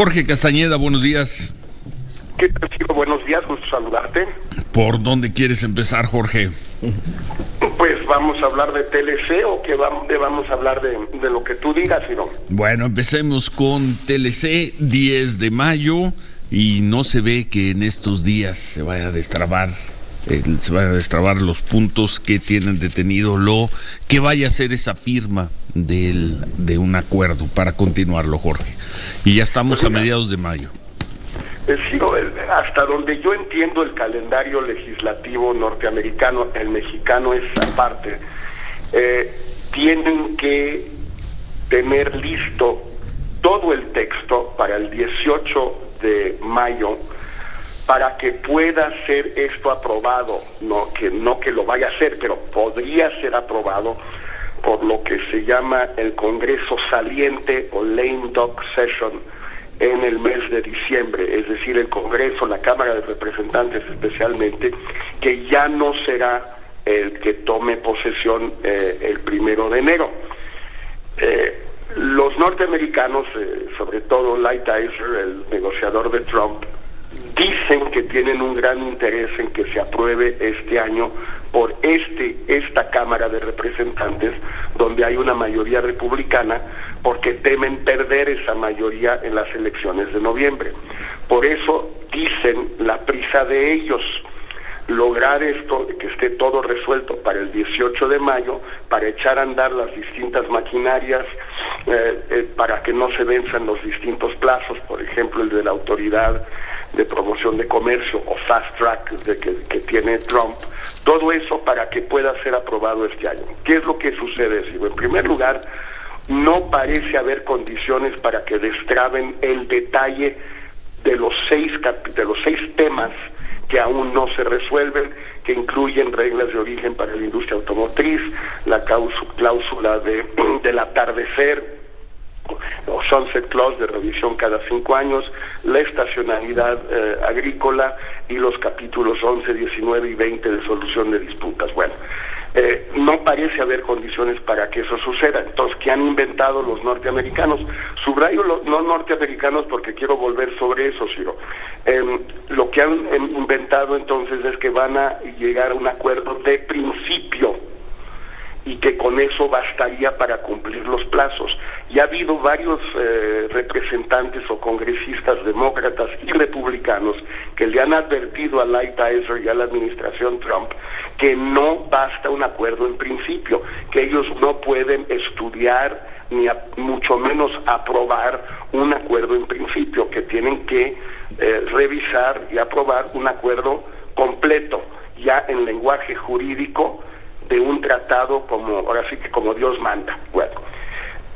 Jorge Castañeda, buenos días. ¿Qué tal, Ciro? Buenos días, gusto saludarte. ¿Por dónde quieres empezar, Jorge? Pues vamos a hablar de TLC o que vamos a hablar de lo que tú digas, Ciro. Bueno, empecemos con TLC, 10 de mayo, y no se ve que en estos días se vaya a destrabar los puntos que tienen detenido lo que vaya a ser esa firma de un acuerdo para continuarlo, Jorge. Y ya estamos a mediados de mayo. Ciro, hasta donde yo entiendo el calendario legislativo norteamericano, el mexicano es aparte, tienen que tener listo todo el texto para el 18 de mayo para que pueda ser esto aprobado, no que lo vaya a hacer, pero podría ser aprobado por lo que se llama el Congreso Saliente o Lame Duck Session en el mes de diciembre, es decir, el Congreso, la Cámara de Representantes especialmente, que ya no será el que tome posesión el 1 de enero. Los norteamericanos, sobre todo Lighthizer, el negociador de Trump, dicen que tienen un gran interés en que se apruebe este año por esta Cámara de Representantes, donde hay una mayoría republicana, porque temen perder esa mayoría en las elecciones de noviembre. Por eso dicen la prisa de ellos, lograr esto, que esté todo resuelto para el 18 de mayo, para echar a andar las distintas maquinarias, para que no se venzan los distintos plazos, por ejemplo el de la Autoridad de Promoción de Comercio o Fast Track que tiene Trump, todo eso para que pueda ser aprobado este año. ¿Qué es lo que sucede, Silvio? En primer lugar, no parece haber condiciones para que destraben el detalle de los seis temas que aún no se resuelven, que incluyen reglas de origen para la industria automotriz, la cláusula del atardecer, o Sunset Clause de revisión cada 5 años, la estacionalidad agrícola y los capítulos 11, 19 y 20 de solución de disputas. Bueno, no parece haber condiciones para que eso suceda. Entonces, ¿qué han inventado los norteamericanos? Subrayo los no norteamericanos porque quiero volver sobre eso, Ciro. Lo que han inventado entonces es que van a llegar a un acuerdo de principio y que con eso bastaría para cumplir los plazos. Y ha habido varios representantes o congresistas demócratas y republicanos que le han advertido a Lighthizer y a la administración Trump que no basta un acuerdo en principio, que ellos no pueden estudiar ni mucho menos aprobar un acuerdo en principio, que tienen que revisar y aprobar un acuerdo completo, ya en lenguaje jurídico, de un tratado ahora sí que como Dios manda. Bueno,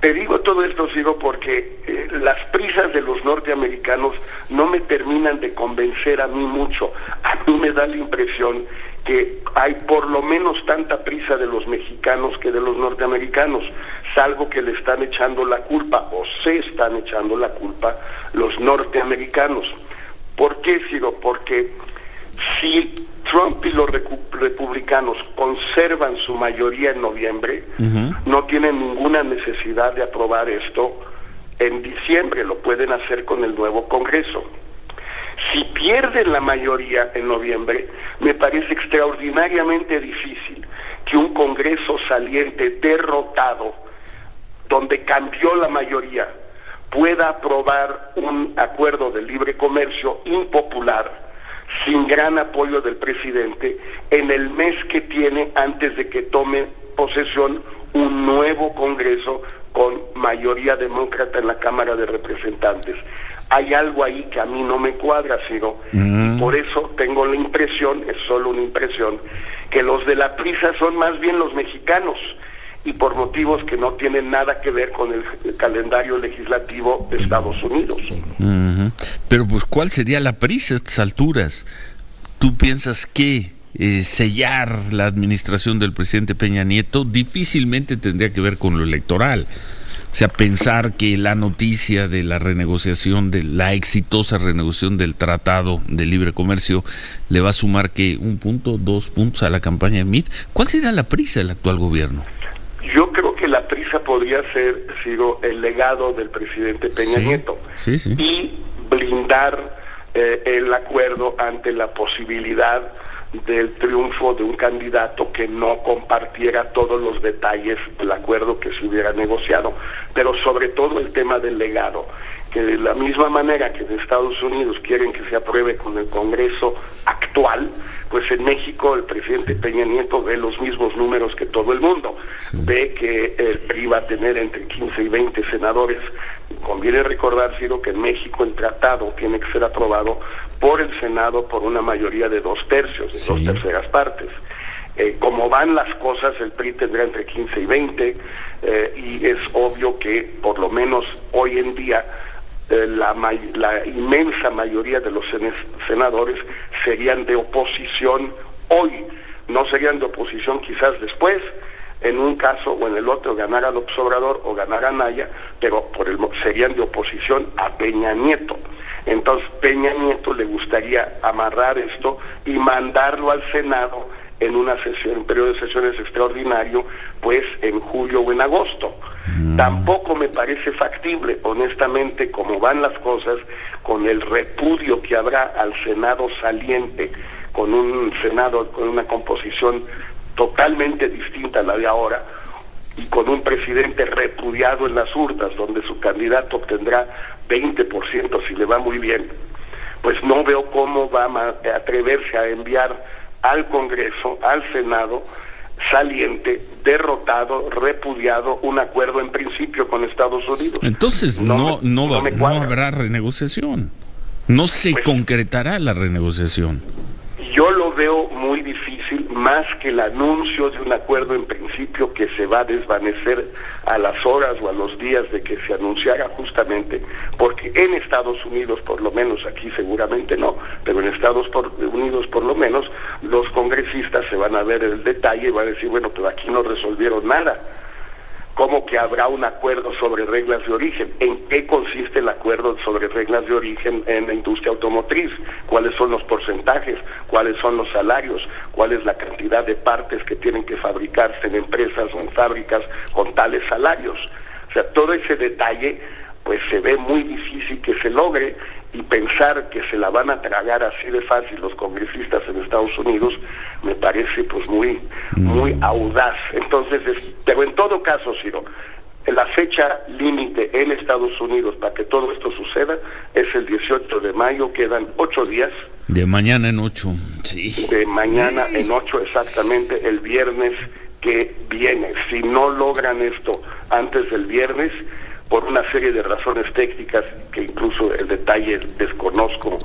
te digo todo esto, Ciro, porque las prisas de los norteamericanos no me terminan de convencer a mí mucho. A mí me da la impresión que hay por lo menos tanta prisa de los mexicanos que de los norteamericanos, salvo que le están echando la culpa, o se están echando la culpa, los norteamericanos. ¿Por qué, Ciro? Porque si Trump y los republicanos conservan su mayoría en noviembre, no tienen ninguna necesidad de aprobar esto en diciembre, lo pueden hacer con el nuevo Congreso. Si pierden la mayoría en noviembre, me parece extraordinariamente difícil que un Congreso saliente derrotado, donde cambió la mayoría, pueda aprobar un acuerdo de libre comercio impopular, sin gran apoyo del presidente, en el mes que tiene antes de que tome posesión un nuevo Congreso con mayoría demócrata en la Cámara de Representantes. Hay algo ahí que a mí no me cuadra, Ciro, y por eso tengo la impresión, es solo una impresión, que los de la prisa son más bien los mexicanos, y por motivos que no tienen nada que ver con el calendario legislativo de Estados Unidos. Pero pues, ¿cuál sería la prisa a estas alturas? ¿Tú piensas que sellar la administración del presidente Peña Nieto difícilmente tendría que ver con lo electoral? O sea, pensar que la noticia de la renegociación, de la exitosa renegociación del Tratado de Libre Comercio le va a sumar que 1 punto, 2 puntos a la campaña de Mitt. ¿Cuál sería la prisa del actual gobierno? Yo creo que la prisa podría ser, Ciro, el legado del presidente Peña Nieto. Sí, sí. Y blindar el acuerdo ante la posibilidad del triunfo de un candidato que no compartiera todos los detalles del acuerdo que se hubiera negociado, pero sobre todo el tema del legado, que de la misma manera que en Estados Unidos quieren que se apruebe con el Congreso actual, pues en México el presidente Peña Nieto ve los mismos números que todo el mundo, ve que el PRI va a tener entre 15 y 20 senadores. Conviene recordar, Ciro, que en México el tratado tiene que ser aprobado por el Senado por una mayoría de 2/3, de 2/3 partes. Como van las cosas, el PRI tendrá entre 15 y 20, y es obvio que por lo menos hoy en día la inmensa mayoría de los senadores serían de oposición hoy, no serían de oposición quizás después, en un caso o en el otro ganara López Obrador o ganara Anaya, pero serían de oposición a Peña Nieto. Entonces Peña Nieto le gustaría amarrar esto y mandarlo al Senado en una sesión, un periodo de sesiones extraordinario, pues en julio o en agosto. Tampoco me parece factible, honestamente, como van las cosas, con el repudio que habrá al Senado saliente, con un Senado con una composición totalmente distinta a la de ahora, y con un presidente repudiado en las urnas, donde su candidato obtendrá 20% si le va muy bien, pues no veo cómo va a atreverse a enviar al Congreso, al Senado, saliente, derrotado, repudiado, un acuerdo en principio con Estados Unidos. Entonces no habrá renegociación, no se concretará la renegociación. Yo lo veo muy difícil, más que el anuncio de un acuerdo en principio que se va a desvanecer a las horas o a los días de que se anunciara, justamente porque en Estados Unidos, por lo menos, aquí seguramente no, pero en Estados Unidos por lo menos, los congresistas se van a ver el detalle y van a decir, bueno, pero aquí no resolvieron nada. ¿Cómo que habrá un acuerdo sobre reglas de origen? ¿En qué consiste el acuerdo sobre reglas de origen en la industria automotriz? ¿Cuáles son los porcentajes? ¿Cuáles son los salarios? ¿Cuál es la cantidad de partes que tienen que fabricarse en empresas o en fábricas con tales salarios? O sea, todo ese detalle pues se ve muy difícil que se logre, y pensar que se la van a tragar así de fácil los congresistas en Estados Unidos me parece pues muy audaz. Entonces, pero en todo caso, Ciro, la fecha límite en Estados Unidos para que todo esto suceda es el 18 de mayo, quedan 8 días. De mañana en 8, sí. De mañana en 8 exactamente, el viernes que viene. Si no logran esto antes del viernes, por una serie de razones técnicas que incluso el detalle desconozco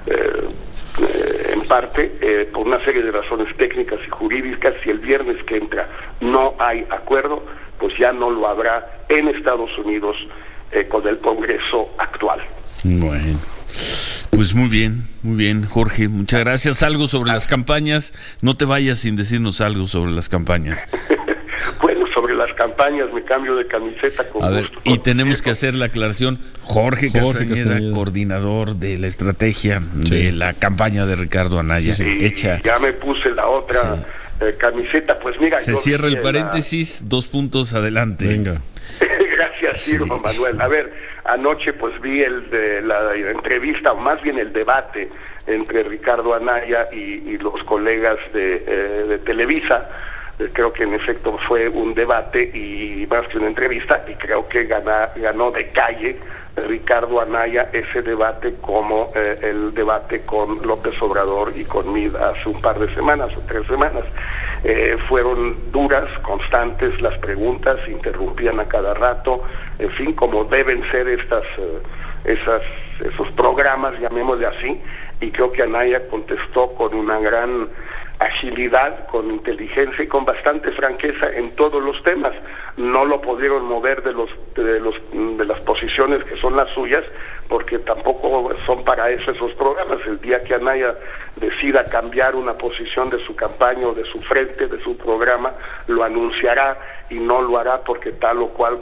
en parte, por una serie de razones técnicas y jurídicas, si el viernes que entra no hay acuerdo, pues ya no lo habrá en Estados Unidos con el Congreso actual. Bueno, pues muy bien, Jorge, muchas gracias. Algo sobre las campañas, no te vayas sin decirnos algo sobre las campañas. Bueno, sobre las campañas me cambio de camiseta con gusto. Ver, y tenemos que hacer la aclaración, Jorge Castañeda, coordinador de la estrategia de la campaña de Ricardo Anaya. Hecha. Ya me puse la otra camiseta, pues mira. Se cierra el paréntesis, 2 puntos adelante. Venga. Gracias, Ciro Manuel. A ver, anoche pues vi la entrevista, o más bien el debate entre Ricardo Anaya y los colegas de Televisa. Creo que en efecto fue un debate y más que una entrevista, y creo que ganó de calle Ricardo Anaya ese debate como el debate con López Obrador y con Mid hace un par de semanas o 3 semanas. Fueron duras, constantes las preguntas, interrumpían a cada rato, en fin, como deben ser esos programas, llamémosle así, y creo que Anaya contestó con una gran agilidad, con inteligencia y con bastante franqueza en todos los temas. No lo pudieron mover de las posiciones que son las suyas, porque tampoco son para eso esos programas. El día que Anaya decida cambiar una posición de su campaña o de su frente, de su programa, lo anunciará, y no lo hará porque tal o cual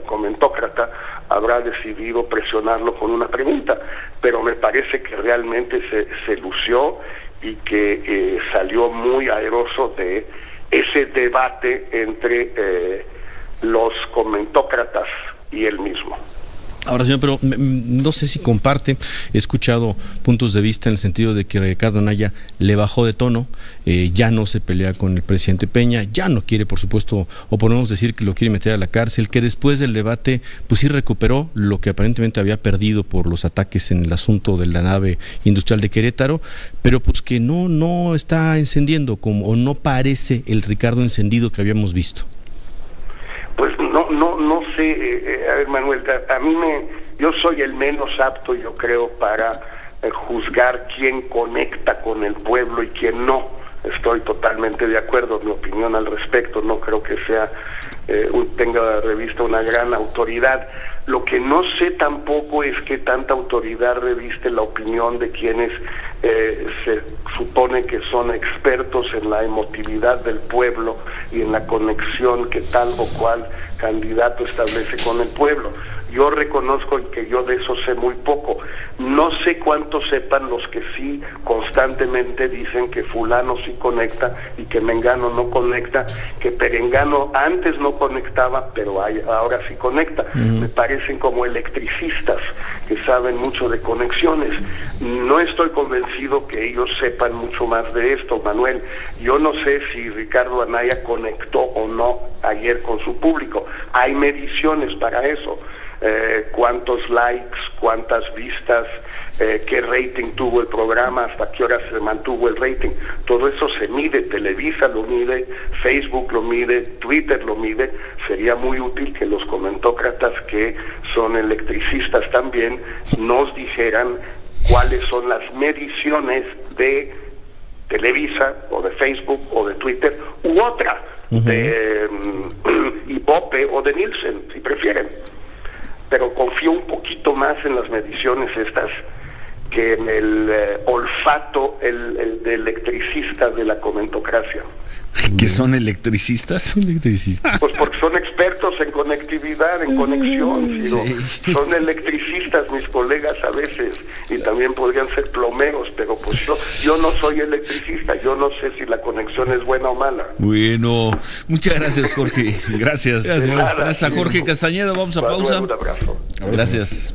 comentócrata habrá decidido presionarlo con una pregunta. Pero me parece que realmente se lució y que salió muy airoso de ese debate entre los comentócratas y él mismo. Ahora, señor, pero no sé si comparte, he escuchado puntos de vista en el sentido de que Ricardo Anaya le bajó de tono, ya no se pelea con el presidente Peña, ya no quiere, por supuesto, o podemos decir que lo quiere meter a la cárcel, que después del debate, pues sí recuperó lo que aparentemente había perdido por los ataques en el asunto de la nave industrial de Querétaro, pero pues que no está encendiendo, o no parece el Ricardo encendido que habíamos visto. Pues no sé, a ver, Manuel, yo soy el menos apto, yo creo, para juzgar quién conecta con el pueblo y quién no. Estoy totalmente de acuerdo, mi opinión al respecto, no creo que tenga la revista una gran autoridad. Lo que no sé tampoco es que tanta autoridad reviste la opinión de quienes se supone que son expertos en la emotividad del pueblo y en la conexión que tal o cual candidato establece con el pueblo. Yo reconozco que yo de eso sé muy poco. No sé cuánto sepan los que sí constantemente dicen que fulano sí conecta y que mengano no conecta, que perengano antes no conectaba, pero ahora sí conecta. Me parecen como electricistas que saben mucho de conexiones. No estoy convencido que ellos sepan mucho más de esto, Manuel. Yo no sé si Ricardo Anaya conectó o no ayer con su público. Hay mediciones para eso. Cuántos likes, cuántas vistas, qué rating tuvo el programa, hasta qué hora se mantuvo el rating. Todo eso se mide, Televisa lo mide, Facebook lo mide, Twitter lo mide. Sería muy útil que los comentócratas, que son electricistas también, nos dijeran cuáles son las mediciones de Televisa o de Facebook o de Twitter u otra, de Ibope o de Nielsen, si prefieren. Pero confío un poquito más en las mediciones estas que en el olfato de electricistas de la comentocracia. ¿Que son electricistas? Pues porque son expertos en conectividad, en conexión. Sí. Son electricistas mis colegas a veces, y también podrían ser plomeros, pero pues yo no soy electricista, yo no sé si la conexión es buena o mala. Bueno, muchas gracias, Jorge. Gracias. De nada. Gracias a Jorge Castañeda. Vamos a pausa. Un abrazo. Gracias.